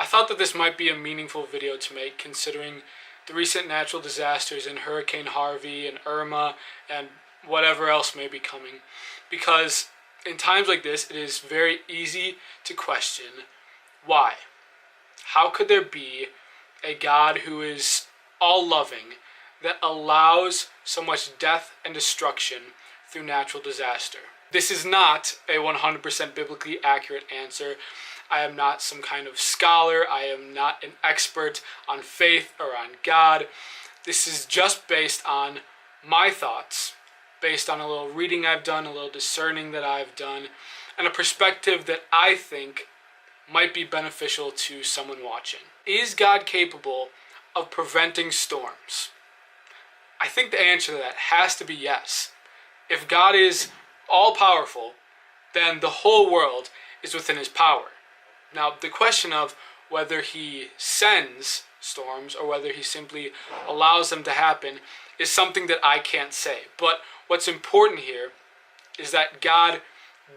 I thought that this might be a meaningful video to make, considering the recent natural disasters in Hurricane Harvey and Irma and whatever else may be coming. Because in times like this, it is very easy to question why. How could there be a God who is all-loving that allows so much death and destruction through natural disaster? This is not a 100% biblically accurate answer. I am not some kind of scholar. I am not an expert on faith or on God. This is just based on my thoughts, based on a little reading I've done, a little discerning that I've done, and a perspective that I think might be beneficial to someone watching. Is God capable of preventing storms? I think the answer to that has to be yes. If God is all-powerful, then the whole world is within his power. Now, the question of whether he sends storms or whether he simply allows them to happen is something that I can't say. But what's important here is that God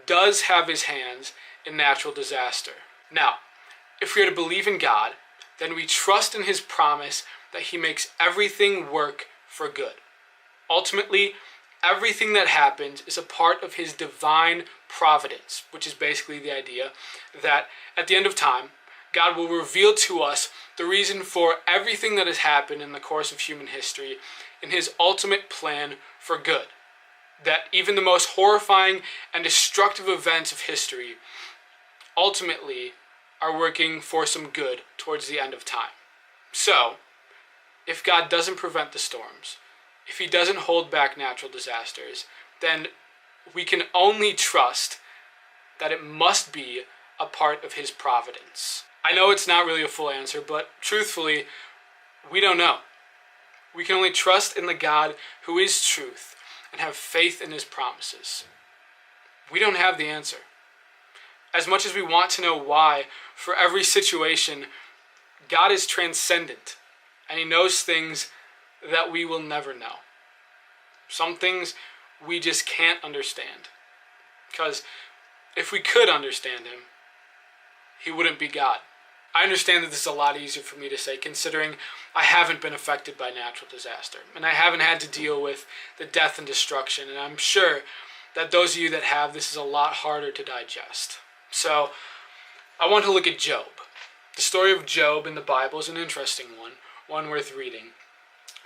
does have his hands in natural disaster. Now, if we are to believe in God, then we trust in his promise that he makes everything work for good. Ultimately, everything that happens is a part of his divine providence, which is basically the idea that at the end of time, God will reveal to us the reason for everything that has happened in the course of human history in his ultimate plan for good. That even the most horrifying and destructive events of history ultimately are working for some good towards the end of time. So, if God doesn't prevent the storms, if he doesn't hold back natural disasters, then we can only trust that it must be a part of his providence. I know it's not really a full answer, but truthfully, we don't know. We can only trust in the God who is truth and have faith in his promises. We don't have the answer. As much as we want to know why, for every situation, God is transcendent, and he knows things that we will never know. Some things we just can't understand. Because if we could understand him, he wouldn't be God. I understand that this is a lot easier for me to say, considering I haven't been affected by natural disaster, and I haven't had to deal with the death and destruction, and I'm sure that those of you that have, this is a lot harder to digest. So, I want to look at Job. The story of Job in the Bible is an interesting one worth reading.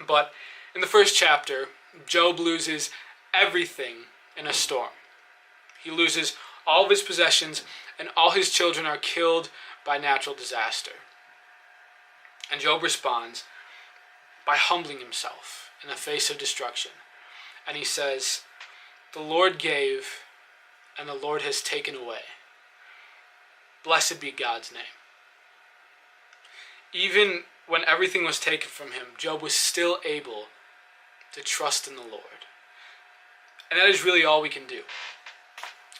But in the first chapter, Job loses everything in a storm. He loses all of his possessions, and all his children are killed by natural disaster. And Job responds by humbling himself in the face of destruction. And he says, "The Lord gave, and the Lord has taken away. Blessed be God's name." Even when everything was taken from him, Job was still able to trust in the Lord. And that is really all we can do.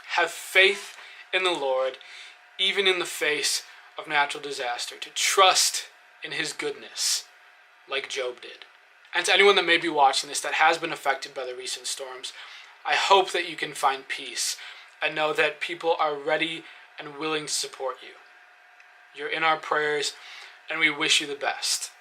Have faith in the Lord, even in the face of natural disaster, to trust in his goodness, like Job did. And to anyone that may be watching this that has been affected by the recent storms, I hope that you can find peace and know that people are ready and willing to support you. You're in our prayers, and we wish you the best.